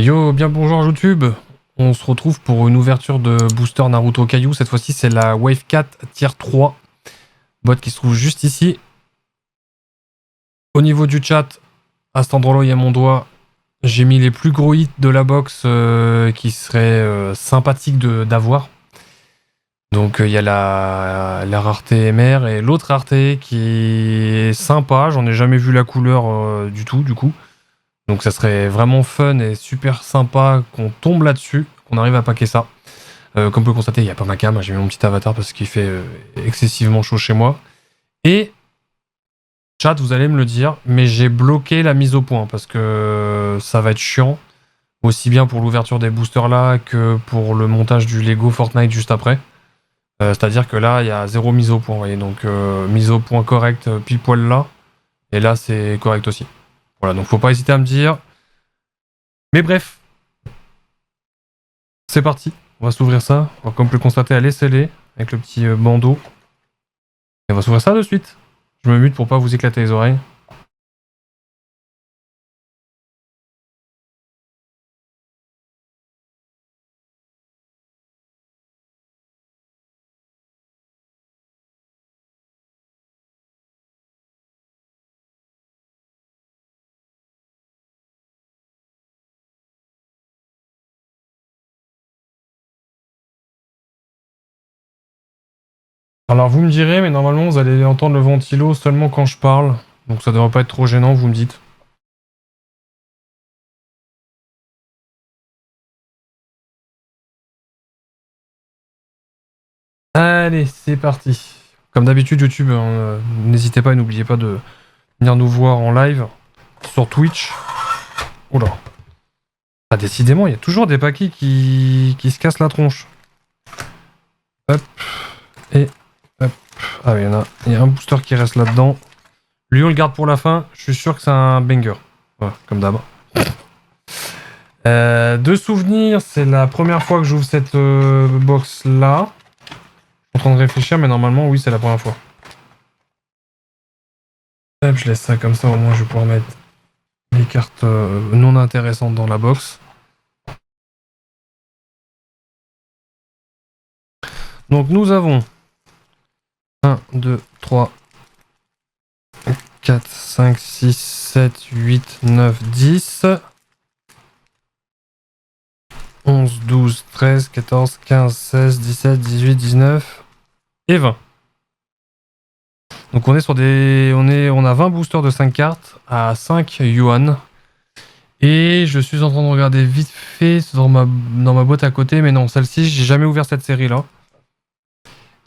Yo, bien bonjour YouTube. On se retrouve pour une ouverture de booster Naruto Caillou. Cette fois-ci, c'est la Wave 4 Tier 3. Boîte qui se trouve juste ici. Au niveau du chat, à cet endroit-là, il y a mon doigt. J'ai mis les plus gros hits de la box qui seraient sympathiques d'avoir. Donc il y a la rareté MR et l'autre rareté qui est sympa. J'en ai jamais vu la couleur du tout, du coup. Donc ça serait vraiment fun et super sympa qu'on tombe là-dessus, qu'on arrive à paquer ça. Comme vous pouvez le constater, il n'y a pas ma cam, j'ai mis mon petit avatar parce qu'il fait excessivement chaud chez moi. Et, chat, vous allez me le dire, mais j'ai bloqué la mise au point parce que ça va être chiant, aussi bien pour l'ouverture des boosters là que pour le montage du Lego Fortnite juste après. C'est-à-dire que là, il y a zéro mise au point, vous voyez, donc mise au point correcte pile poil là, et là c'est correct aussi. Voilà, donc faut pas hésiter à me dire. Mais bref, c'est parti. On va s'ouvrir ça. Comme vous pouvez le constater, elle est scellée avec le petit bandeau. Et on va s'ouvrir ça de suite. Je me mute pour pas vous éclater les oreilles. Alors vous me direz, mais normalement vous allez entendre le ventilo seulement quand je parle. Donc ça devrait pas être trop gênant, vous me dites. Allez, c'est parti. Comme d'habitude YouTube, hein, n'hésitez pas et n'oubliez pas de venir nous voir en live sur Twitch. Oula. Ah, décidément, il y a toujours des paquets qui se cassent la tronche. Hop. Et hop. Ah oui, il y a un booster qui reste là-dedans. Lui, on le garde pour la fin. Je suis sûr que c'est un banger. Voilà, comme d'hab. De souvenirs, c'est la première fois que j'ouvre cette box-là. Je suis en train de réfléchir, mais normalement, oui, c'est la première fois. Hop, je laisse ça comme ça, au moins, je vais pouvoir mettre les cartes non intéressantes dans la box. Donc, nous avons 1, 2, 3, 4, 5, 6, 7, 8, 9, 10... 11, 12, 13, 14, 15, 16, 17, 18, 19 et 20. Donc on est sur des... On a 20 boosters de 5 cartes à 5 yuan. Et je suis en train de regarder vite fait dans ma boîte à côté, mais non, celle-ci, j'ai jamais ouvert cette série-là.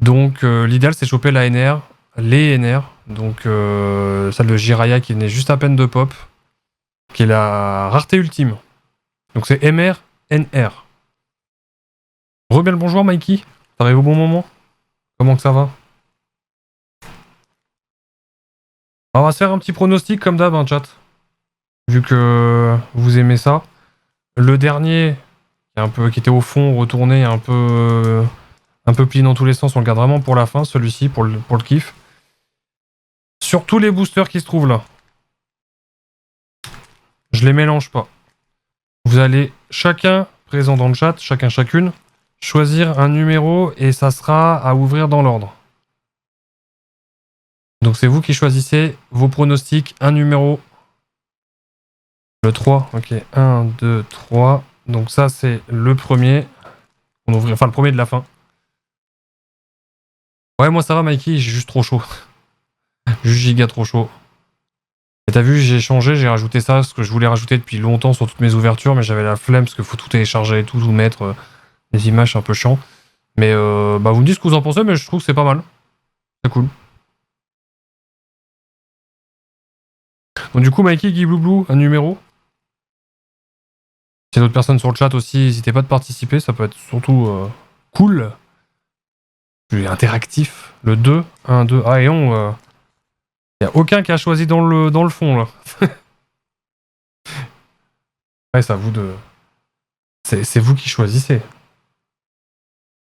Donc l'idéal, c'est choper la NR, les NR. Donc celle de Jiraiya qui est juste à peine de pop, qui est la rareté ultime. Donc c'est MR, NR. Rebelle le bonjour Mikey, t'arrives au bon moment? Comment que ça va? On va se faire un petit pronostic comme d'hab, hein, chat. Vu que vous aimez ça. Le dernier, qui était au fond, retourné, un peu plié dans tous les sens, on le garde vraiment pour la fin, celui-ci, pour le kiff. Sur tous les boosters qui se trouvent là, je les mélange pas. Vous allez chacun, présent dans le chat, chacune, choisir un numéro et ça sera à ouvrir dans l'ordre. Donc c'est vous qui choisissez vos pronostics, un numéro. Le 3, ok. 1, 2, 3. Donc ça, c'est le premier. Enfin, le premier de la fin. Ouais, moi ça va, Mikey, j'ai juste trop chaud. Juste giga trop chaud. Et t'as vu, j'ai changé, j'ai rajouté ça, ce que je voulais rajouter depuis longtemps sur toutes mes ouvertures, mais j'avais la flemme, parce qu'il faut tout télécharger et tout mettre. Les images, c'est un peu chiant. Mais bah, vous me dites ce que vous en pensez, mais je trouve que c'est pas mal. C'est cool. Donc du coup, Mikey, Guy Blue, un numéro. S'il y a d'autres personnes sur le chat aussi, n'hésitez pas de participer, ça peut être surtout cool. Plus interactif. Le 2, 1, 2. Ah, et on... y a aucun qui a choisi dans le fond, là. Ouais, c'est à vous de... C'est vous qui choisissez.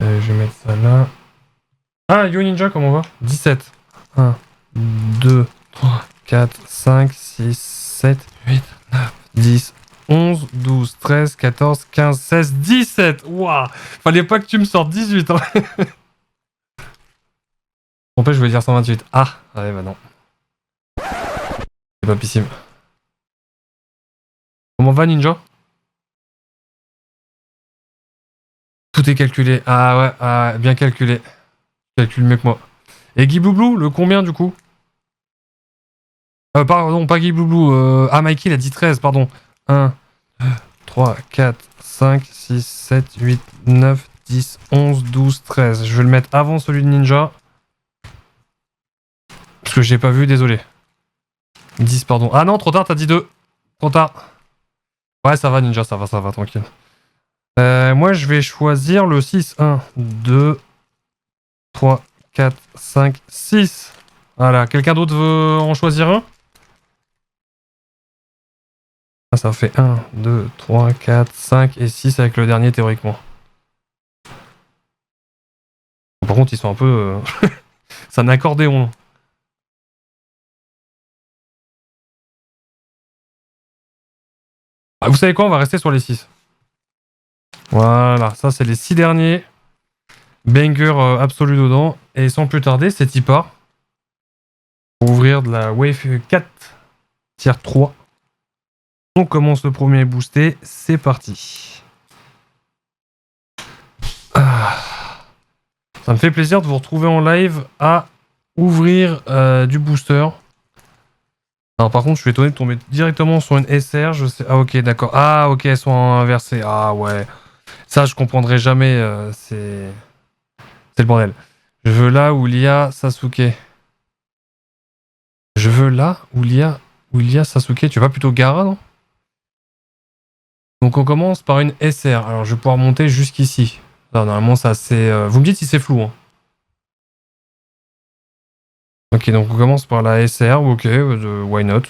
Je vais mettre ça là. Ah, Yo Ninja, comment on va? 17. 1, 2, 3, 4, 5, 6, 7, 8, 9, 10, 11, 12, 13, 14, 15, 16, 17. Waouh. Fallait pas que tu me sortes 18. Hein. En fait, je voulais dire 128. Ah, ouais, bah non. C'est pas possible. Comment va, Ninja? Tout est calculé. Ah ouais, bien calculé. Calcule mieux que moi. Et Guy Blue, le combien du coup? Pardon, pas Guy Blue. Mikey, il a dit 13, pardon. 1, 3, 4, 5, 6, 7, 8, 9, 10, 11, 12, 13. Je vais le mettre avant celui de Ninja. Parce que j'ai pas vu, désolé. 10, pardon. Ah non, trop tard, t'as dit 2. Trop tard. Ouais, ça va, Ninja, ça va, tranquille. Moi, je vais choisir le 6. 1, 2, 3, 4, 5, 6. Voilà, quelqu'un d'autre veut en choisir un? Ah, ça fait 1, 2, 3, 4, 5 et 6 avec le dernier théoriquement. Par contre, ils sont un peu... c'est un accordéon. Ah, vous savez quoi? On va rester sur les 6. Voilà, ça c'est les 6 derniers. Banger absolu dedans. Et sans plus tarder, c'est Tipa. Pour ouvrir de la Wave 4 tier 3. On commence le premier boosté. C'est parti. Ah. Ça me fait plaisir de vous retrouver en live à ouvrir du booster. Alors par contre, je suis étonné de tomber directement sur une SR. Je sais... Ah ok, d'accord. Ah ok, elles sont inversées. Ah ouais. Ça, je comprendrai jamais. C'est le bordel. Je veux là où il y a Sasuke. Je veux là où il y a Sasuke. Tu vas plutôt Gaara, non? Donc on commence par une SR. Alors je vais pouvoir monter jusqu'ici. Normalement, ça c'est... Vous me dites si c'est flou. Hein. Ok, donc on commence par la SR. Ok, why not?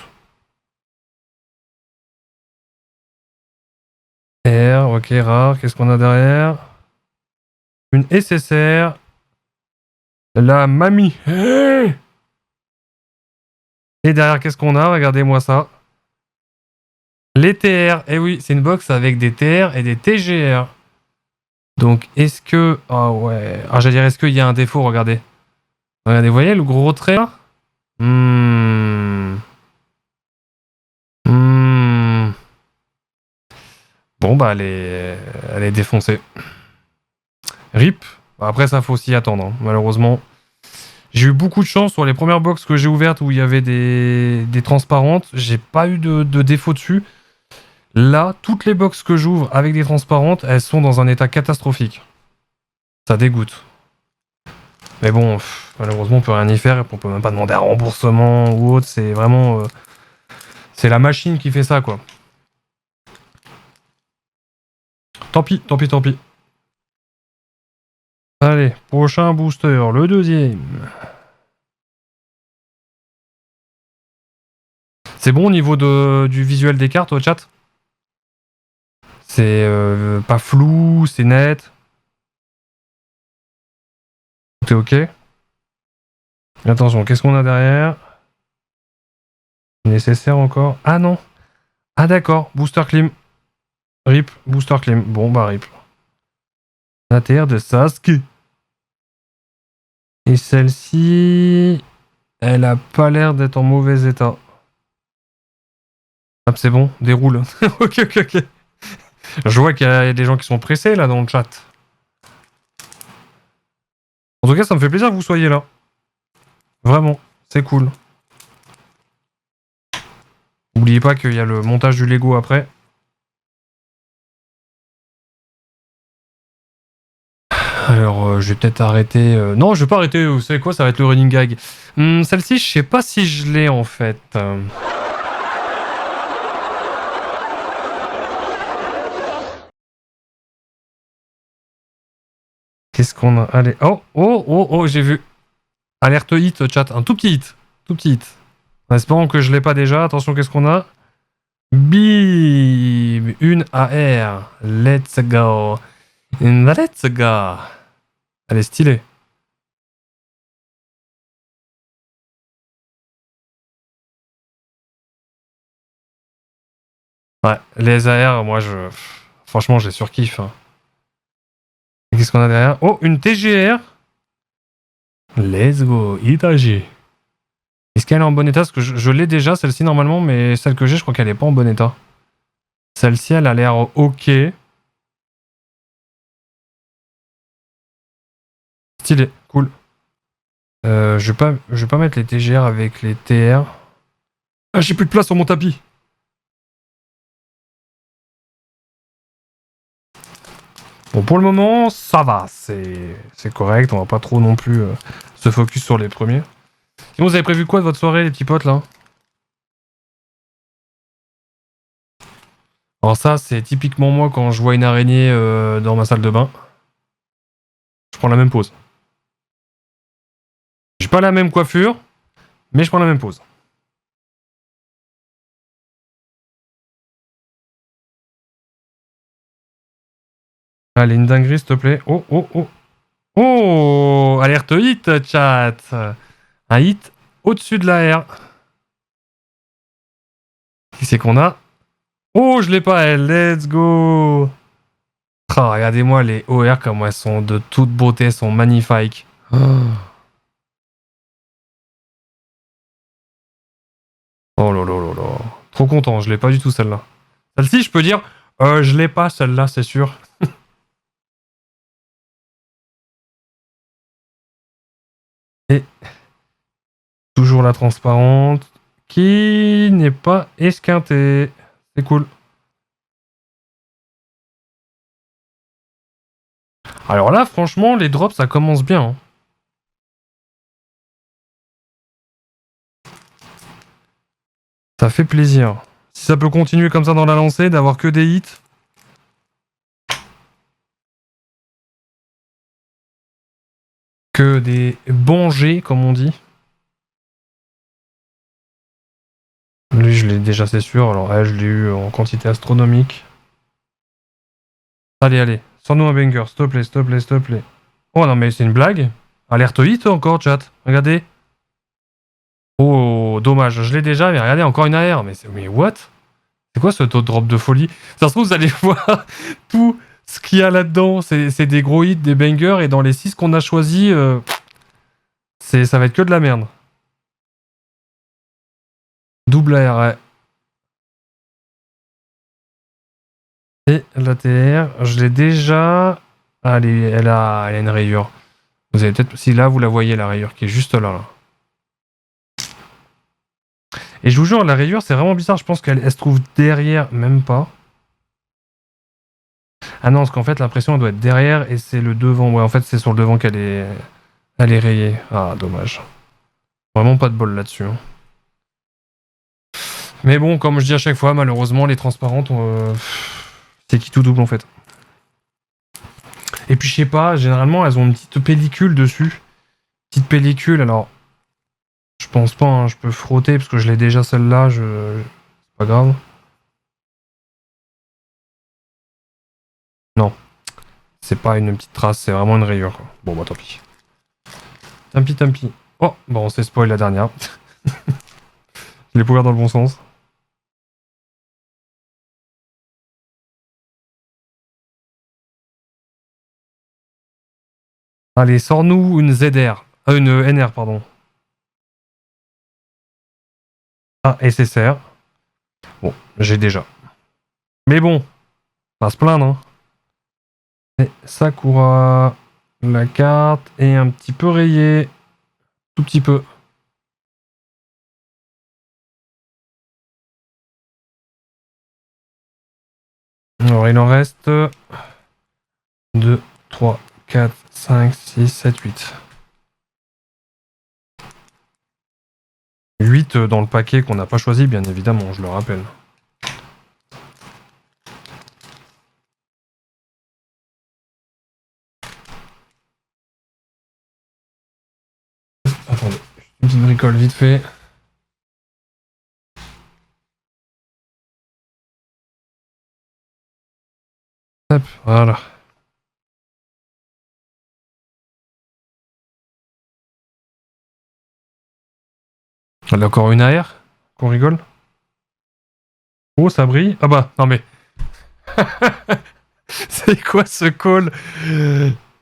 R, ok, rare. Qu'est-ce qu'on a derrière? Une SSR. La mamie. Et derrière, qu'est-ce qu'on a? Regardez-moi ça. Les TR. Eh oui, c'est une box avec des TR et des TGR. Donc, est-ce que... Ah ouais. Ah, j'allais dire, est-ce qu'il y a un défaut? Regardez. Regardez, vous voyez le gros trait là? Bon, bah, elle est défoncée. RIP. Après, ça, faut s'y attendre. Hein. Malheureusement. J'ai eu beaucoup de chance sur les premières box que j'ai ouvertes où il y avait des transparentes. J'ai pas eu de défaut dessus. Là, toutes les box que j'ouvre avec des transparentes, elles sont dans un état catastrophique. Ça dégoûte. Mais bon, malheureusement, on peut rien y faire. Et on peut même pas demander un remboursement ou autre. C'est vraiment... c'est la machine qui fait ça, quoi. Tant pis, tant pis, tant pis. Allez, prochain booster, le deuxième. C'est bon au niveau du visuel des cartes au chat? C'est pas flou, c'est net. Tout est ok. Attention, qu'est-ce qu'on a derrière? Nécessaire encore? Ah non. Ah d'accord, booster clim. RIP, booster clim. Bon bah RIP. ATR de Sasuke. Et celle-ci... Elle a pas l'air d'être en mauvais état. Ah c'est bon, déroule. ok, ok, ok. Je vois qu'il y a des gens qui sont pressés là dans le chat. En tout cas, ça me fait plaisir que vous soyez là. Vraiment, c'est cool. N'oubliez pas qu'il y a le montage du Lego après. Alors, je vais peut-être arrêter... Non, je vais pas arrêter, vous savez quoi, ça va être le running gag. Celle-ci, je sais pas si je l'ai en fait. Qu'est-ce qu'on a? Allez, oh, j'ai vu. Alerte hit, chat, un tout petit hit. Tout petit hit. En espérant que je l'ai pas déjà. Attention, qu'est-ce qu'on a? Bim! Une AR. Let's go. Let's go. Elle est stylée. Ouais, les AR, moi je... Franchement, j'ai surkiff. Hein. Qu'est-ce qu'on a derrière? Oh, une TGR. Let's go, Itachi. Est-ce qu'elle est en bon état? Parce que je l'ai déjà, celle-ci, normalement, mais celle que j'ai, je crois qu'elle est pas en bon état. Celle-ci, elle a l'air ok. Stylé, cool. Je vais pas mettre les TGR avec les TR. Ah, j'ai plus de place sur mon tapis. Bon, pour le moment, ça va. C'est correct. On va pas trop non plus se focus sur les premiers. Sinon, vous avez prévu quoi de votre soirée, les petits potes, là? Alors ça, c'est typiquement moi quand je vois une araignée dans ma salle de bain. Je prends la même pause. J'ai pas la même coiffure, mais je prends la même pause. Allez, une dinguerie, s'il te plaît. Oh, oh, oh. Oh, alerte hit, chat. Un hit au-dessus de la R. Qui c'est qu'on a? Oh, je l'ai pas, elle. Let's go. Ah, regardez-moi les OR comme elles sont de toute beauté, elles sont magnifiques. Oh. Oh là là là là. Trop content, je l'ai pas du tout celle-là. Celle-ci, je peux dire, je l'ai pas celle-là, c'est sûr. Et toujours la transparente, qui n'est pas esquintée. C'est cool. Alors là, franchement, les drops, ça commence bien. Hein. Ça fait plaisir. Si ça peut continuer comme ça dans la lancée, d'avoir que des hits. Que des bons jets, comme on dit. Lui, je l'ai déjà, c'est sûr. Alors, elle, je l'ai eu en quantité astronomique. Allez, allez. Sors-nous un banger, s'il te plaît, s'il te plaît, s'il te plaît. Oh non, mais c'est une blague. Alerte hit encore, chat. Regardez. Oh, dommage. Je l'ai déjà, mais regardez, encore une AR. Mais what? C'est quoi ce taux de drop de folie? Ça se trouve, vous allez voir tout ce qu'il y a là-dedans. C'est des gros hits, des bangers. Et dans les 6 qu'on a choisis, ça va être que de la merde. Double AR, ouais. Et l'ATR, je l'ai déjà. Ah, elle a une rayure. Vous avez peut-être. Si là, vous la voyez, la rayure qui est juste là, là. Et je vous jure, la rayure, c'est vraiment bizarre. Je pense qu'elle se trouve derrière, même pas. Ah non, parce qu'en fait, l'impression, elle doit être derrière et c'est le devant. Ouais, en fait, c'est sur le devant elle est rayée. Ah, dommage. Vraiment pas de bol là-dessus. Hein. Mais bon, comme je dis à chaque fois, malheureusement, les transparentes, c'est qui tout double en fait. Et puis, je sais pas, généralement, elles ont une petite pellicule dessus. Petite pellicule, alors. Je pense pas, hein, je peux frotter parce que je l'ai déjà celle-là, c'est pas grave. Non. C'est pas une petite trace, c'est vraiment une rayure. Quoi. Bon, bah tant pis. Tant pis. Oh, bon, on s'est spoil la dernière. Je l'ai ouvert dans le bon sens. Allez, sors-nous une ZR. Une NR, pardon. Ah, SSR. Bon, j'ai déjà. Mais bon, pas se plaindre. Hein. Et Sakura, la carte est un petit peu rayée. Tout petit peu. Alors, il en reste 2, 3, 4, 5, 6, 7, 8. 8 dans le paquet qu'on n'a pas choisi, bien évidemment, je le rappelle. Attendez, une petite bricole vite fait. Hop, voilà. On a encore une AR qu'on rigole. Oh, ça brille. Ah bah, non mais. C'est quoi ce call?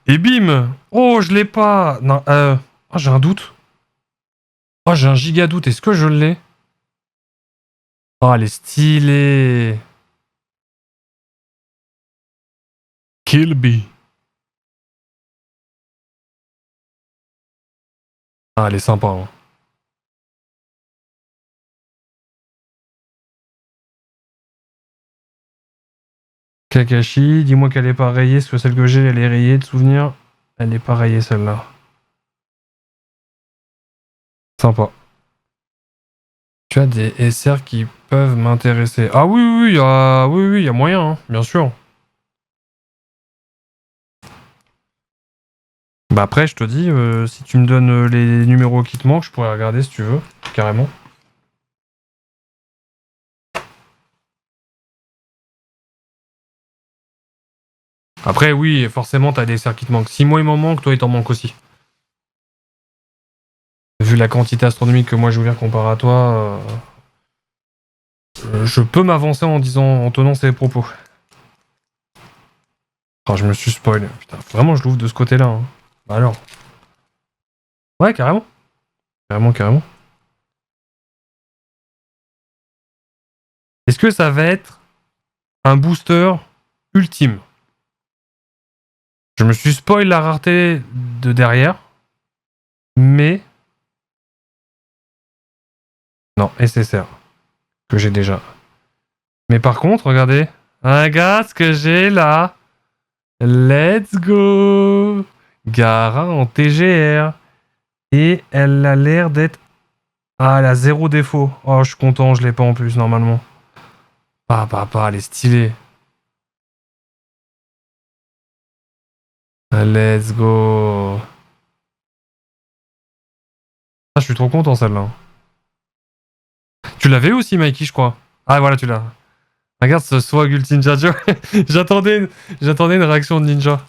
Et bim! Oh, je l'ai pas! Non, oh, j'ai un doute. Oh, j'ai un giga doute. Est-ce que je l'ai? Oh, elle est stylée! Kilby. Ah, elle est sympa, hein. Kakashi, dis-moi qu'elle est pas rayée, parce que celle que j'ai, elle est rayée de souvenir. Elle est pas rayée, celle-là. Sympa. Tu as des SR qui peuvent m'intéresser. Ah oui, oui, oui, y a moyen, hein, bien sûr. Bah après, je te dis, si tu me donnes les numéros qui te manquent, je pourrais regarder si tu veux, carrément. Après, oui, forcément, t'as des SR qui te manquent. Si moi il m'en manque, toi il t'en manque aussi. Vu la quantité astronomique que moi j'ai ouvert comparé à toi, je peux m'avancer en disant, en tenant ces propos. Oh, je me suis spoil. Putain, vraiment, je l'ouvre de ce côté-là. Hein. Bah alors. Ouais, carrément. Carrément, carrément. Est-ce que ça va être un booster ultime? Je me suis spoil la rareté de derrière, mais... Non, SSR, que j'ai déjà. Mais par contre, regardez. Regarde ce que j'ai là. Let's go! Gara en TGR. Et elle a l'air d'être... Ah, elle a zéro défaut. Oh, je suis content, je l'ai pas en plus, normalement. Elle est stylée. Let's go. Ah, je suis trop content, celle-là. Tu l'avais aussi, Mikey, je crois. Ah, voilà, tu l'as. Regarde ce swag Ulti Ninja. j'attendais une réaction de ninja.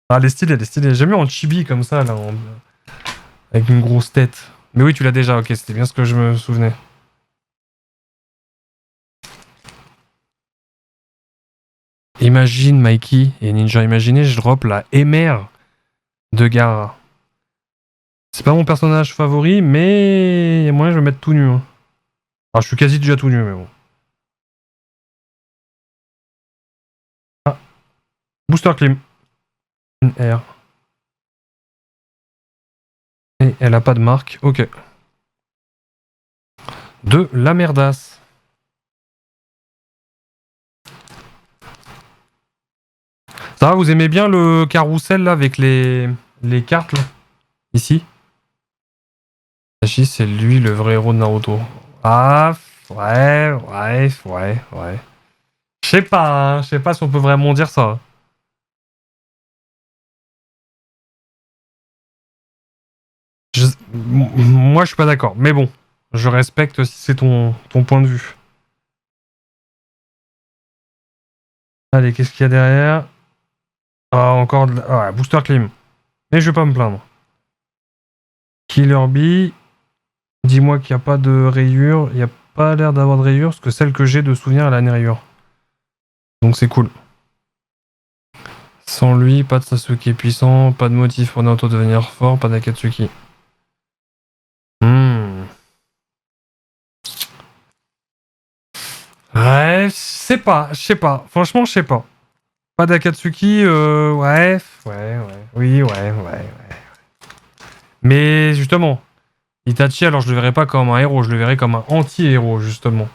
Ah, elle est stylée, elle est stylée. J'aime bien en chibi comme ça, là, avec une grosse tête. Mais oui, tu l'as déjà, ok, c'était bien ce que je me souvenais. Imagine, Mikey et Ninja, imaginez, je drop la MR de Gara. C'est pas mon personnage favori, mais moi je vais mettre tout nu. Hein. Alors, je suis quasi déjà tout nu, mais bon. Ah, Booster Clim. Une R. Et elle a pas de marque, ok. De la merdasse. Ça va, vous aimez bien le carrousel là avec les cartes là? Ici? Hachi, c'est lui le vrai héros de Naruto. Ah, ouais. Je sais pas, hein, je sais pas si on peut vraiment dire ça. Moi, je suis pas d'accord. Mais bon, je respecte si c'est ton point de vue. Allez, qu'est-ce qu'il y a derrière? Ah, encore de la... Ah, Booster Clim. Mais je vais pas me plaindre. Killer Bee. Dis-moi qu'il n'y a pas de rayure. Il n'y a pas l'air d'avoir de rayure, parce que celle que j'ai de souvenir, elle a une rayure. Donc c'est cool. Sans lui, pas de Sasuke puissant, pas de motif pour Naruto devenir fort, pas d'Akatsuki. Ouais, je sais pas. Franchement, je sais pas. Pas d'Akatsuki, ouais. Oui, ouais. Mais justement, Itachi, alors je le verrais pas comme un héros, je le verrais comme un anti-héros, justement.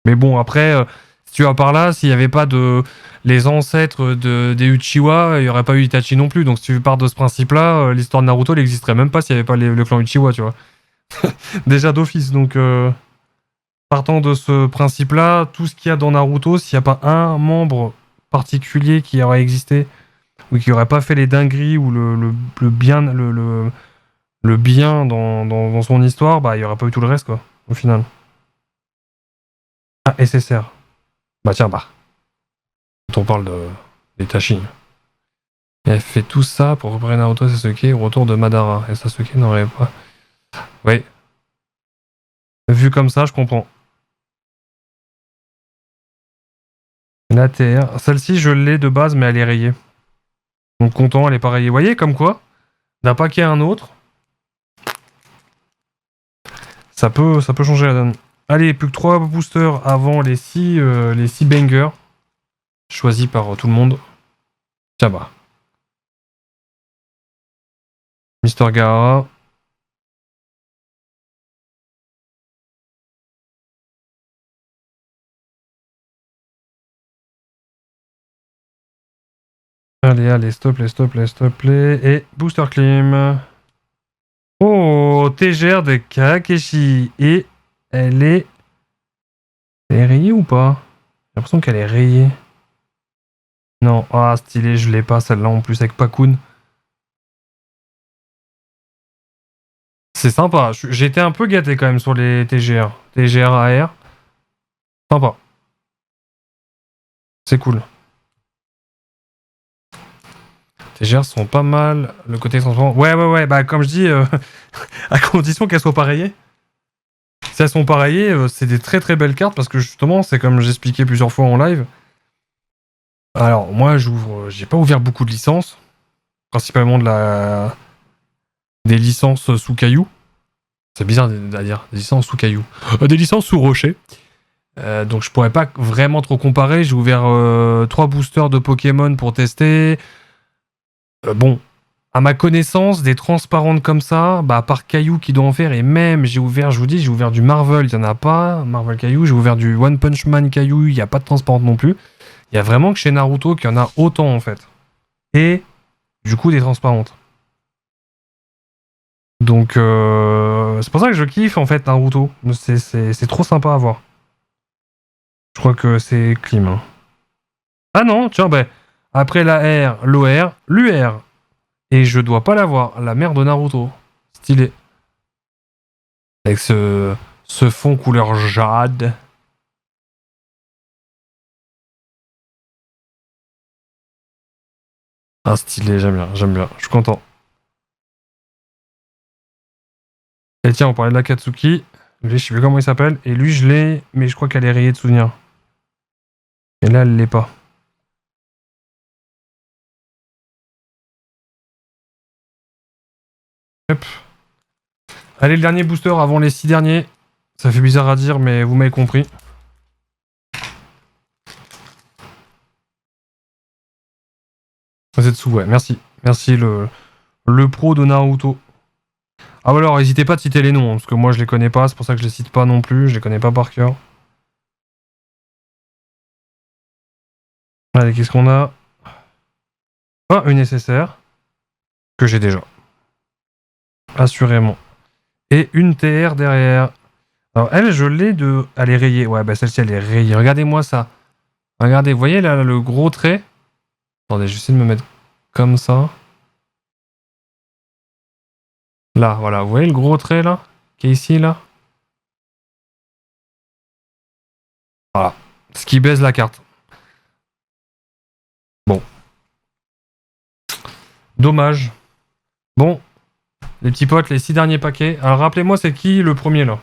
Mais bon, après, si tu vas par là, s'il y avait pas de... les ancêtres des Uchiwa, il y aurait pas eu Itachi non plus. Donc si tu pars de ce principe-là, l'histoire de Naruto, elle n'existerait même pas s'il y avait pas le clan Uchiwa, tu vois. Déjà d'office, donc... Partant de ce principe-là, tout ce qu'il y a dans Naruto, s'il n'y a pas un membre particulier qui aurait existé, ou qui aurait pas fait les dingueries, ou le bien, le bien dans son histoire, bah il n'y aurait pas eu tout le reste, quoi, au final. Ah, SSR. Bah tiens, quand on parle d'Itachi. Et elle fait tout ça pour repérer Naruto et Sasuke au retour de Madara. Et Sasuke n'aurait pas... Oui. Vu comme ça, je comprends. La TR. Celle-ci, je l'ai de base, mais elle est rayée. Donc content, elle est pas rayée. Vous voyez, comme quoi, d'un paquet à un autre, ça peut changer la donne. Allez, plus que 3 boosters avant les 6 bangers. Choisis par tout le monde. Tiens bah. Mister Gara. Allez, stop les. Et Booster Clim. Oh, TGR de Kakeshi. Et elle est... Elle est rayée ou pas? J'ai l'impression qu'elle est rayée. Non, ah stylé, je l'ai pas celle-là en plus avec Pakun. C'est sympa, j'ai été un peu gâté quand même sur les TGR. TGR AR. Sympa. C'est cool. TGR sont pas mal. Le côté transparent. Ouais, bah comme je dis, à condition qu'elles soient pareillées. Si elles sont pareillées, c'est des très très belles cartes parce que justement, c'est comme j'expliquais plusieurs fois en live. Alors, moi, j'ai pas ouvert beaucoup de licences. Principalement des licences sous cailloux. C'est bizarre à dire, des licences sous cailloux. Des licences sous rocher. Donc je pourrais pas vraiment trop comparer. J'ai ouvert 3 boosters de Pokémon pour tester. Bon, à ma connaissance, des transparentes comme ça, bah à part Caillou qui doit en faire, et même j'ai ouvert, je vous dis, j'ai ouvert du Marvel, il y en a pas, Marvel Caillou, j'ai ouvert du One Punch Man Caillou, il n'y a pas de transparente non plus. Il y a vraiment que chez Naruto qu'il y en a autant en fait. Et du coup des transparentes. Donc c'est pour ça que je kiffe en fait Naruto. C'est trop sympa à voir. Je crois que c'est Clim. Hein. Ah non, tiens, bah, après la R, l'OR, l'UR. Et je dois pas l'avoir, la mère de Naruto. Stylé. Avec ce fond couleur jade. Ah, stylé, j'aime bien. Je suis content. Et tiens, on parlait de la Katsuki. Lui, je sais plus comment il s'appelle. Et lui, je l'ai, mais je crois qu'elle est rayée de souvenirs. Et là, elle l'est pas. Hop. Allez, le dernier booster avant les 6 derniers. Ça fait bizarre à dire, mais vous m'avez compris. Zetsu, ouais, merci. Merci le pro de Naruto. Ah, alors, n'hésitez pas à citer les noms, hein, parce que moi, je les connais pas. C'est pour ça que je les cite pas non plus. Je les connais pas par cœur. Allez, qu'est-ce qu'on a? Ah, une SSR. Que j'ai déjà. Assurément. Et une TR derrière. Alors, elle, je l'ai de... Elle est rayée. Ouais, bah celle-ci, elle est rayée. Regardez-moi ça. Regardez, vous voyez là, le gros trait? Attendez, j'essaie de me mettre comme ça. Là, voilà. Vous voyez le gros trait, là? Qui est ici, là? Voilà. Ce qui baise la carte. Bon. Dommage. Bon. Les petits potes, les 6 derniers paquets. Alors, rappelez-moi, c'est qui le premier, là?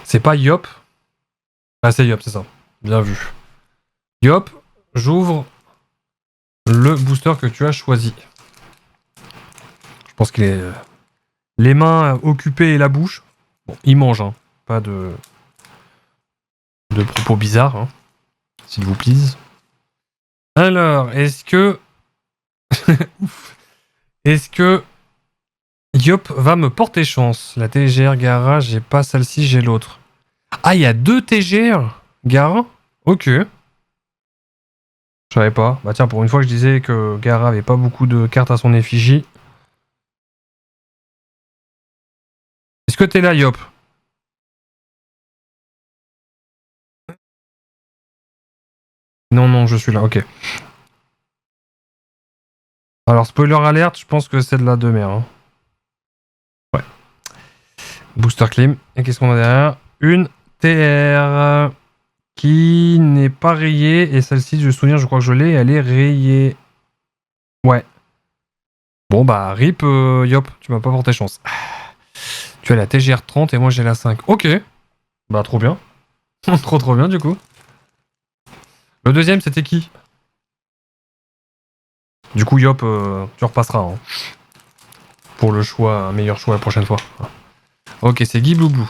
C'est pas Yop? Ah, c'est Yop, c'est ça. Bien vu. Yop, j'ouvre le booster que tu as choisi. Je pense qu'il est... les mains occupées et la bouche. Bon, il mange, hein. Pas de propos bizarres, hein. S'il vous plaît. Alors, est-ce que... est-ce que Yop va me porter chance? La TGR Gara, j'ai pas celle-ci, j'ai l'autre. Ah, il y a 2 TGR Gara? Ok. Je savais pas. Bah tiens, pour une fois que je disais que Gara avait pas beaucoup de cartes à son effigie. Est-ce que t'es là, Yop? Non, je suis là, ok. Alors, spoiler alerte, je pense que c'est de la demeure. Hein. Booster Clim. Et qu'est-ce qu'on a derrière? Une TR. qui n'est pas rayée. Et celle-ci, je me souviens, je crois que je l'ai, elle est rayée. Ouais. Bon bah, rip, Yop, tu m'as pas porté chance. Tu as la TGR 30 et moi j'ai la 5. Ok. Bah, trop bien. Trop bien, du coup. Le deuxième, c'était qui? Du coup, Yop, tu repasseras, hein, pour le choix, un meilleur choix la prochaine fois. Ok, c'est Guy Blue Blue.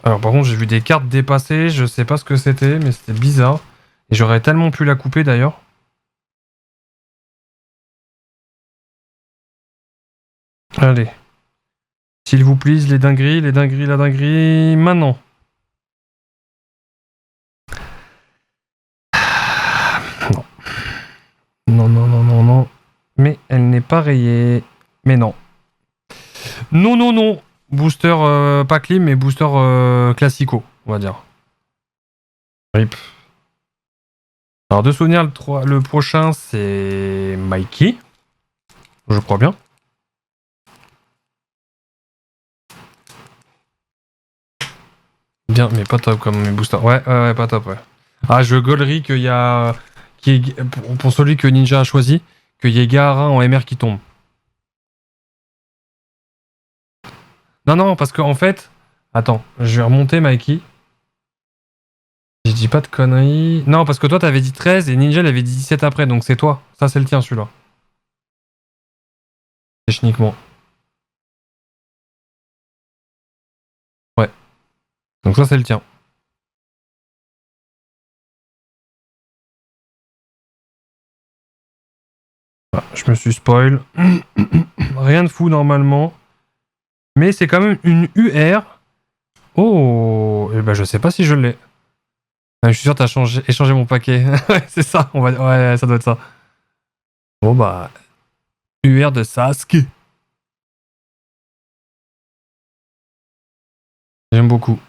Alors par contre, j'ai vu des cartes dépasser, je sais pas ce que c'était, mais c'était bizarre. Et j'aurais tellement pu la couper d'ailleurs. Allez. S'il vous plaît, les dingueries, la dinguerie, maintenant. Non. Non. Mais elle n'est pas rayée. Mais non. Non. Booster pas clean, mais booster classico, on va dire. Rip. Alors de souvenir, le prochain, c'est Mikey. Je crois bien. Bien, mais pas top comme mes boosters. Ouais, pas top, ouais. Ah, je gaulerie qu'il y a... pour celui que Ninja a choisi, qu'il y ait Gaara en MR qui tombe. Non, parce qu'en fait... Attends, je vais remonter, Mikey. Je dis pas de conneries... Non, parce que toi, t'avais dit 13 et Ninja, il avait dit 17 après, donc c'est toi. Ça, c'est le tien, celui-là. Techniquement. Ouais. Donc ça, c'est le tien. Voilà, je me suis spoil. Rien de fou, normalement. Mais c'est quand même une UR. Oh, et ben je sais pas si je l'ai. Ah, je suis sûr que t'as échangé mon paquet. Ouais, c'est ça, ouais, ça doit être ça. Bon bah, UR de Sasuke. J'aime beaucoup.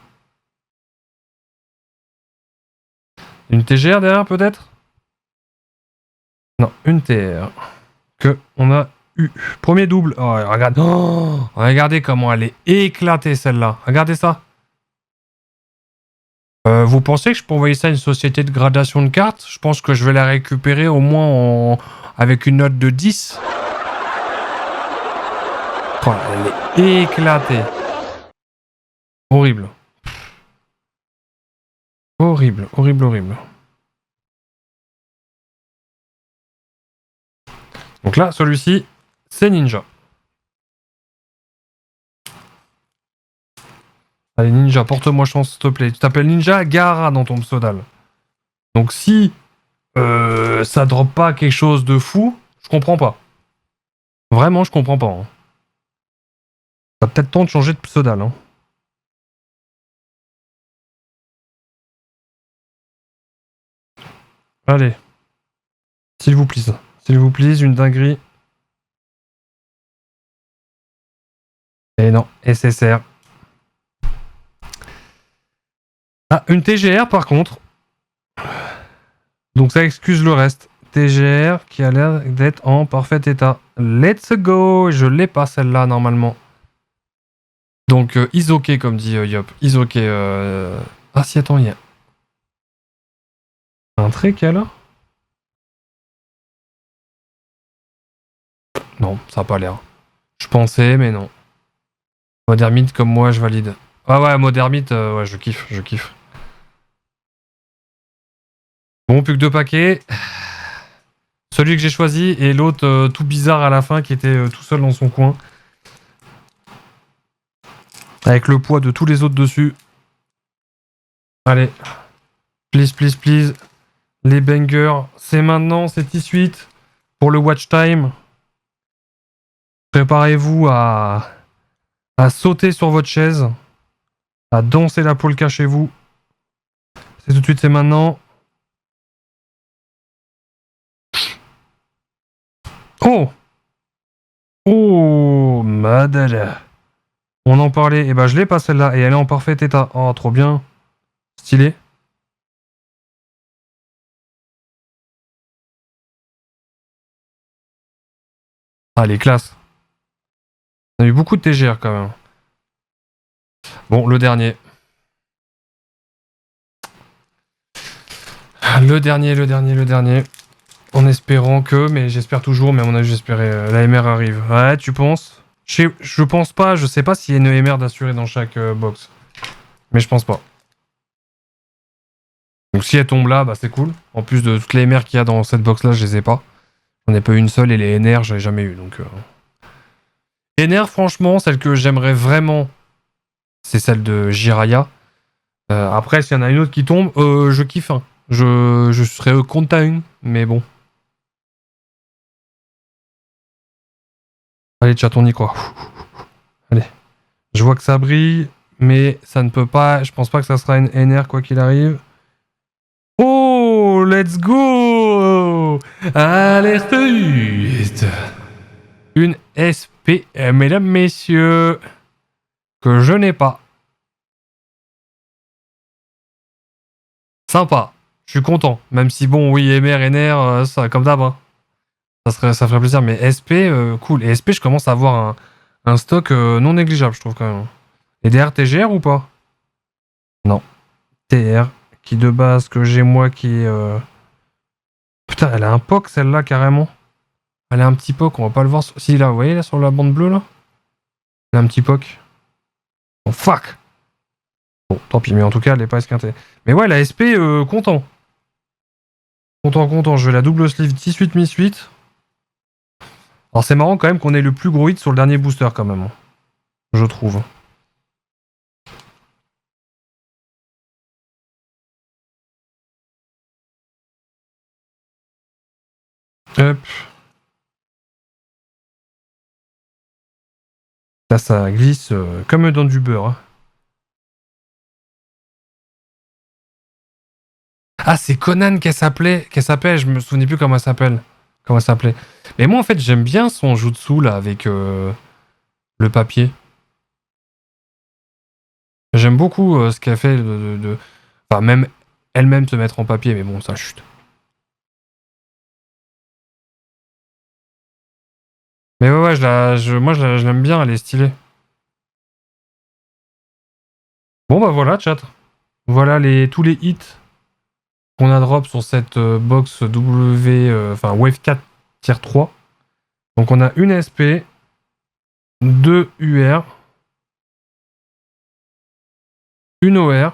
Une TGR derrière peut-être? Non, une TR. Que on a eu. Premier double. Oh, regarde. Oh, regardez comment elle est éclatée celle-là. Regardez ça. Vous pensez que je peux envoyer ça à une société de gradation de cartes? Je pense que je vais la récupérer au moins avec une note de 10. Oh, elle est éclatée. Horrible. Horrible. Donc là, celui-ci, c'est Ninja. Allez, Ninja, porte-moi chance, s'il te plaît. Tu t'appelles Ninja Gaara dans ton pseudal. Donc si ça drop pas quelque chose de fou, je comprends pas. Vraiment, je comprends pas. Hein. T'as peut-être temps de changer de pseudal. Hein. Allez, s'il vous plaît. S'il vous plaît, une dinguerie. Et non, SSR. Ah, une TGR par contre. Donc ça excuse le reste. TGR qui a l'air d'être en parfait état. Let's go. Je l'ai pas celle-là normalement. Donc Isoke comme dit Yop. Isoke. Ah si attends, il y a un trait qu'il y a là. Non, ça a pas l'air. Je pensais mais non. Modermite comme moi je valide. Ah ouais, Modermite, ouais je kiffe. Bon, plus que 2 paquets. Celui que j'ai choisi et l'autre tout bizarre à la fin qui était tout seul dans son coin. Avec le poids de tous les autres dessus. Allez. Please. Les bangers. C'est maintenant, c'est T-Suite. Pour le watch time. Préparez-vous à sauter sur votre chaise. À danser la polka chez vous. C'est tout de suite, c'est maintenant. Oh! Oh, madala. On en parlait. Et bah, je l'ai pas celle-là. Et elle est en parfait état. Oh, trop bien. Stylé. Ah, les classes. On a eu beaucoup de TGR quand même. Bon, le dernier. Le dernier. En espérant que, mais j'espère toujours, mais à mon avis, j'espérais. La MR arrive. Ouais, tu penses? Je pense pas, je sais pas s'il y a une MR d'assuré dans chaque box. Mais je pense pas. Donc si elle tombe là, bah c'est cool. En plus de toutes les MR qu'il y a dans cette box là, je les ai pas. J'en ai pas eu une seule et les NR, j'en ai jamais eu. Donc. NR, franchement, celle que j'aimerais vraiment, c'est celle de Jiraya. Après, s'il y en a une autre qui tombe, je kiffe. Hein. Je serais content, mais bon. Allez, chat, on y croit. Allez. Je vois que ça brille, mais ça ne peut pas. Je pense pas que ça sera une NR quoi qu'il arrive. Oh, let's go! Alerte 8. Une SP, mesdames, messieurs, que je n'ai pas. Sympa. Je suis content. Même si, bon, oui, MR, NR, ça, comme d'hab, hein. Ça ferait plaisir, mais SP, cool. Et SP, je commence à avoir un stock non négligeable, je trouve, quand même. Et DR TGR ou pas? Non. TR, qui de base, que j'ai moi, qui est... Putain, elle a un POC, celle-là, carrément. Elle a un petit POC, on va pas le voir. Si, là, vous voyez, là, sur la bande bleue, là? Elle a un petit POC. Oh, fuck! Bon, tant pis, mais en tout cas, elle est pas esquintée. Mais ouais, la SP, content. Content. Je vais la double sleeve 18 Miss 8. Alors, c'est marrant, quand même, qu'on ait le plus gros hit sur le dernier booster, quand même. Je trouve. Hop. Là, ça glisse comme dans du beurre. Hein. Ah, c'est Conan qu'elle s'appelait. Je me souvenais plus comment elle s'appelle. Comment elle s'appelait. Mais moi, en fait, j'aime bien son jutsu, là, avec le papier. J'aime beaucoup ce qu'elle fait Enfin, même elle-même se mettre en papier, mais bon, ça chute. Mais ouais, moi, je l'aime bien, elle est stylée. Bon, bah voilà, chat. Voilà tous les hits qu'on a drop sur cette box enfin Wave 4 Tier 3. Donc on a une SP, 2 UR, une OR,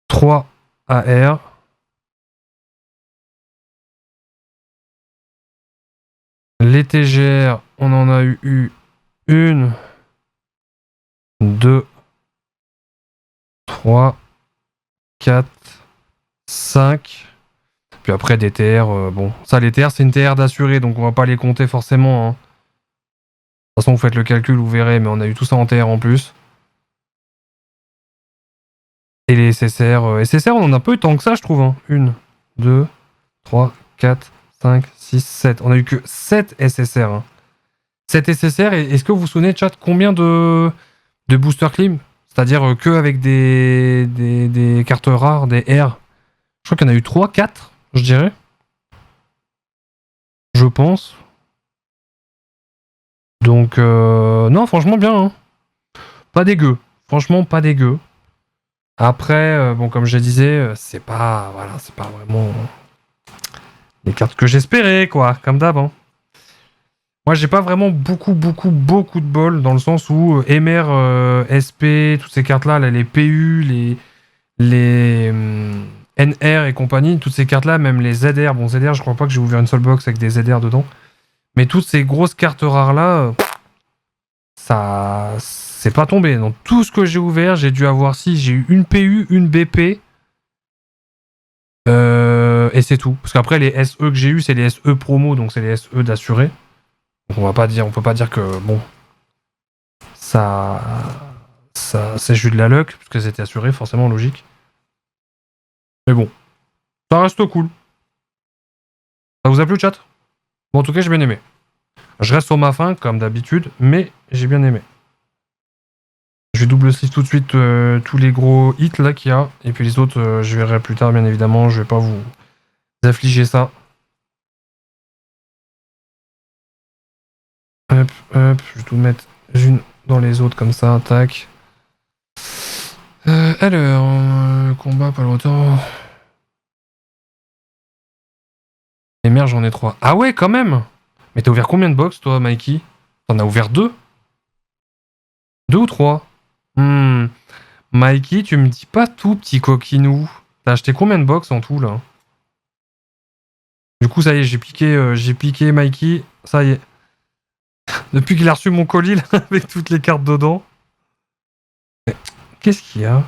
3 AR, les TGR, on en a eu une, 2, 3, 4, 5. Puis après des TR, bon, ça les TR c'est une TR d'assuré, donc on va pas les compter forcément. Hein. De toute façon vous faites le calcul, vous verrez, mais on a eu tout ça en TR en plus. Et les SSR, SSR on en a pas eu tant que ça je trouve. Hein. 1, 2, 3, 4, 5, 6, 7. On a eu que 7 SSR. Hein. 7 SSR, et est-ce que vous vous souvenez, chat, combien de booster clim? C'est-à-dire que avec des cartes rares, des R. Je crois qu'il y en a eu 3, 4, je dirais. Je pense. Donc, non, franchement, bien. Hein. Pas dégueu. Franchement, pas dégueu. Après, bon, comme je disais, c'est pas vraiment les cartes que j'espérais, quoi, comme d'hab. Hein. Moi, j'ai pas vraiment beaucoup de bol, dans le sens où MR, SP, toutes ces cartes-là, les PU, les NR et compagnie, toutes ces cartes-là, même les ZR. Bon, ZR, je crois pas que j'ai ouvert une seule box avec des ZR dedans. Mais toutes ces grosses cartes rares-là, ça... c'est pas tombé. Dans tout ce que j'ai ouvert, j'ai dû avoir j'ai eu une PU, une BP, et c'est tout. Parce qu'après, les SE que j'ai eu, c'est les SE promo, donc c'est les SE d'assuré. Donc on peut pas dire que, bon, ça c'est juste de la luck, parce que c'était assuré, forcément, logique. Mais bon, ça reste cool. Ça vous a plu, chat? Bon, en tout cas, j'ai bien aimé. Je reste sur ma faim, comme d'habitude, mais j'ai bien aimé. Je vais double sleeve tout de suite tous les gros hits là qu'il y a. Et puis les autres, je verrai plus tard, bien évidemment. Je vais pas vous affliger ça. Hop, je vais tout mettre une dans les autres comme ça, tac. Alors, combat pas longtemps. Les mères, j'en ai 3. Ah ouais, quand même. Mais t'as ouvert combien de box, toi, Mikey? T'en as ouvert 2? 2 ou 3? Mikey, tu me dis pas tout, petit coquinou. T'as acheté combien de box en tout, là? Du coup, ça y est, j'ai piqué Mikey. Ça y est. Depuis qu'il a reçu mon colis, là, avec toutes les cartes dedans. Mais qu'est-ce qu'il y a?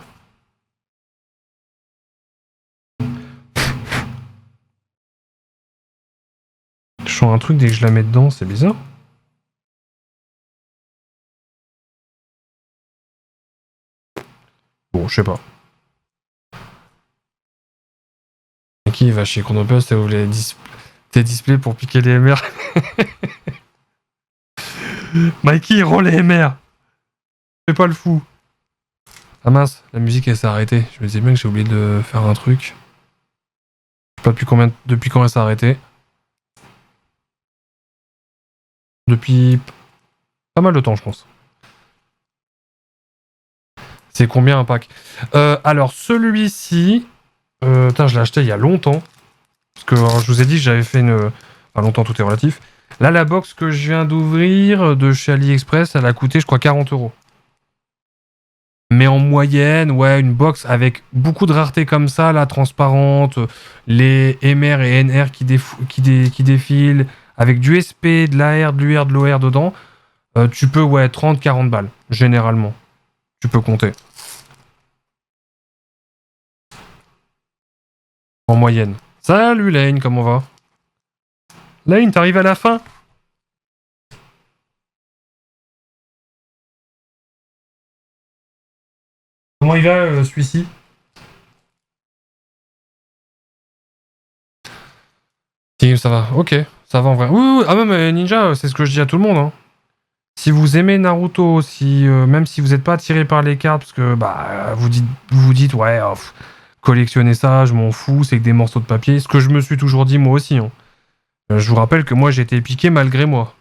Je sens un truc dès que je la mets dedans, c'est bizarre. Bon, je sais pas. Mikey, il va chez Chronopost et ouvre tes displays pour piquer les MR. Mikey, rend les MR. Fais pas le fou. Ah mince, la musique elle s'est arrêtée. Je me disais bien que j'ai oublié de faire un truc. Je sais pas depuis quand elle s'est arrêtée. Depuis pas mal de temps, je pense. C'est combien un pack? Alors celui-ci, je l'ai acheté il y a longtemps. Parce que alors, je vous ai dit que j'avais fait une... Enfin longtemps, tout est relatif. Là, la box que je viens d'ouvrir de chez AliExpress, elle a coûté, je crois, 40€. Mais en moyenne, ouais, une box avec beaucoup de rareté comme ça, là, transparente, les MR et NR qui défilent, avec du SP, de l'AR, de l'UR, de l'OR dedans, tu peux, ouais, 30-40 balles, généralement. Tu peux compter. En moyenne. Salut Lane, comment va? Lane, t'arrives à la fin? Comment il va, celui-ci? Si, ça va, ok, ça va en vrai. Oui, oui, oui. Ah, même Ninja, c'est ce que je dis à tout le monde, hein. Si vous aimez Naruto, même si vous n'êtes pas attiré par les cartes, parce que bah, vous dites ouais, collectionner ça, je m'en fous, c'est que des morceaux de papier. Ce que je me suis toujours dit moi aussi, hein. Je vous rappelle que moi j'ai été piqué malgré moi.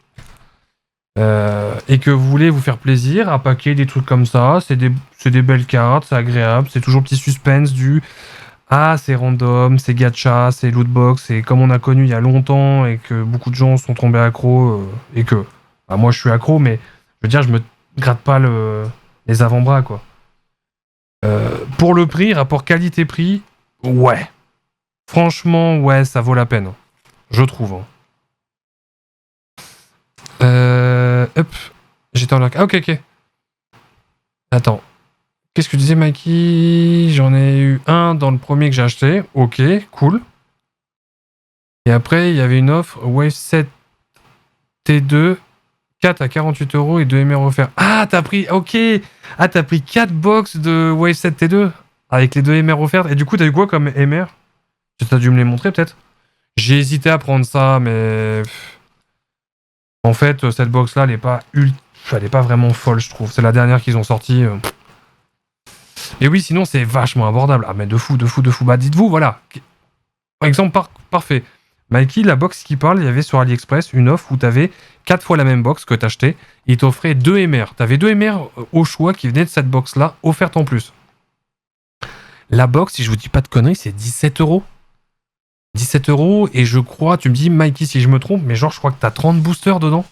Et que vous voulez vous faire plaisir à paquer des trucs comme ça, c'est des belles cartes, c'est agréable, c'est toujours petit suspense du ah, c'est random, c'est gacha, c'est lootbox, c'est comme on a connu il y a longtemps et que beaucoup de gens sont tombés accros et que bah, moi je suis accro, mais je veux dire, je me gratte pas les avant-bras quoi. Pour le prix, rapport qualité-prix, ouais. Franchement, ouais, ça vaut la peine. Je trouve. Hein. Hop. J'étais en lac. Ah, ok, ok. Attends. Qu'est-ce que tu disais, Mikey? J'en ai eu un dans le premier que j'ai acheté. Ok, cool. Et après, il y avait une offre Wave 7 T2, 4 à 48€ et 2 MR offerts. Ah, t'as pris. Ok. Ah, t'as pris 4 box de Wave 7 T2 avec les 2 MR offerts. Et du coup, t'as eu quoi comme MR? T'as dû me les montrer peut-être? J'ai hésité à prendre ça, mais. En fait, cette box-là, elle est pas vraiment folle, je trouve. C'est la dernière qu'ils ont sortie. Et oui, sinon, c'est vachement abordable. Ah, mais de fou, de fou, de fou. Bah, dites-vous, voilà. Par exemple, parfait. Mikey, la box qui parle, il y avait sur AliExpress une offre où t'avais 4 fois la même box que t'achetais. Il t'offrait 2 MR. T'avais 2 MR au choix qui venaient de cette box-là, offerte en plus. La box, si je vous dis pas de conneries, c'est 17€. 17€, et je crois, tu me dis, Mikey, si je me trompe, mais genre, je crois que t'as 30 boosters dedans.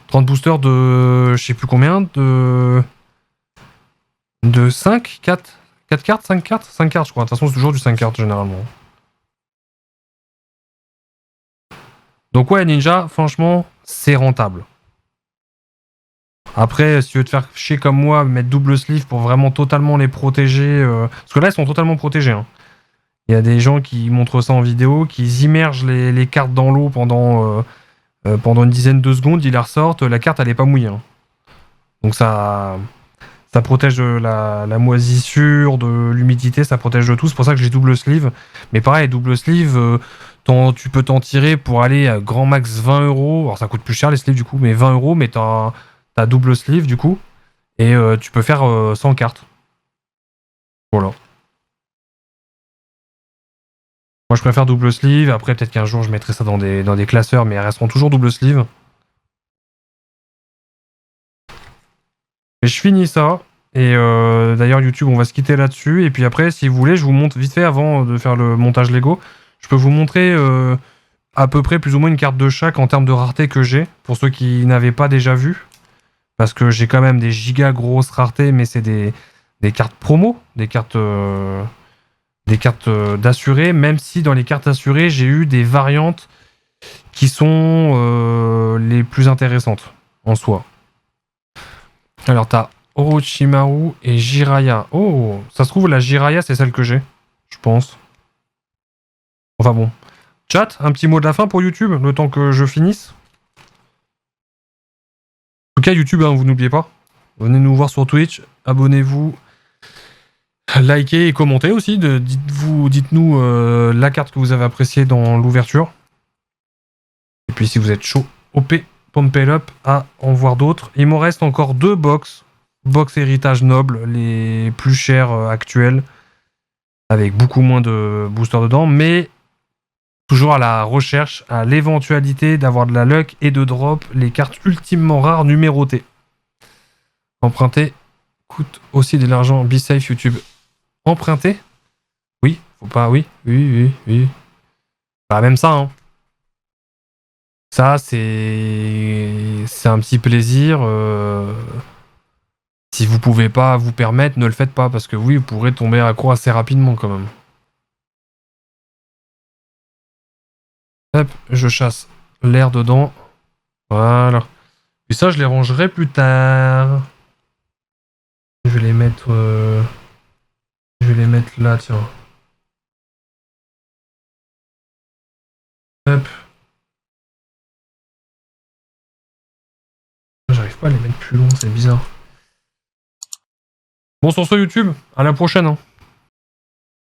30 boosters de. Je sais plus combien, de 5, 4 cartes, 5 cartes 5 cartes, je crois. De toute façon, c'est toujours du 5 cartes, généralement. Donc, ouais, Ninja, franchement, c'est rentable. Après, si tu veux te faire chier comme moi, mettre double sleeve pour vraiment totalement les protéger. Parce que là, ils sont totalement protégés. Hein. Il y a des gens qui montrent ça en vidéo, qui immergent les cartes dans l'eau pendant une dizaine de secondes, ils la ressortent, la carte, elle est pas mouillée. Hein. Donc, ça protège de la moisissure, de l'humidité, ça protège de tout. C'est pour ça que j'ai double sleeve. Mais pareil, double sleeve, tu peux t'en tirer pour aller à grand max 20€. Alors ça coûte plus cher les sleeves du coup, mais 20€, mais t'as double sleeve du coup. Et tu peux faire 100 cartes. Voilà. Moi je préfère double sleeve. Après peut-être qu'un jour je mettrai ça dans des classeurs, mais elles resteront toujours double sleeve. je finis ça. Et d'ailleurs, YouTube, on va se quitter là-dessus. Et puis après, si vous voulez, je vous montre vite fait avant de faire le montage Lego. Je peux vous montrer à peu près plus ou moins une carte de chaque en termes de rareté que j'ai. Pour ceux qui n'avaient pas déjà vu. Parce que j'ai quand même des giga grosses raretés, mais c'est des cartes promo, des cartes d'assurés. Même si dans les cartes assurées, j'ai eu des variantes qui sont les plus intéressantes en soi. Alors, t'as Orochimaru et Jiraiya. Oh, ça se trouve, la Jiraiya, c'est celle que j'ai, je pense. Enfin bon. Chat, un petit mot de la fin pour YouTube, le temps que je finisse. En tout cas, YouTube, hein, vous n'oubliez pas. Venez nous voir sur Twitch, abonnez-vous, likez et commentez aussi. Dites-nous la carte que vous avez appréciée dans l'ouverture. Et puis si vous êtes chaud, OP, Pompel Up à en voir d'autres. Il m'en reste encore 2 box héritage noble, les plus chers actuels, avec beaucoup moins de boosters dedans, mais toujours à la recherche, à l'éventualité d'avoir de la luck et de drop les cartes ultimement rares numérotées. Emprunter coûte aussi de l'argent. Be safe YouTube. Emprunter? Oui, faut pas, oui. Bah même ça, hein. Ça, c'est un petit plaisir. Si vous pouvez pas vous permettre, ne le faites pas, parce que oui, vous pourrez tomber accro assez rapidement quand même. Hop, je chasse l'air dedans. Voilà. Et ça, je les rangerai plus tard. Je vais les mettre... Je vais les mettre là, tiens. Hop. J'arrive pas à les mettre plus loin, c'est bizarre. Bon, sur ce YouTube, à la prochaine. Hein.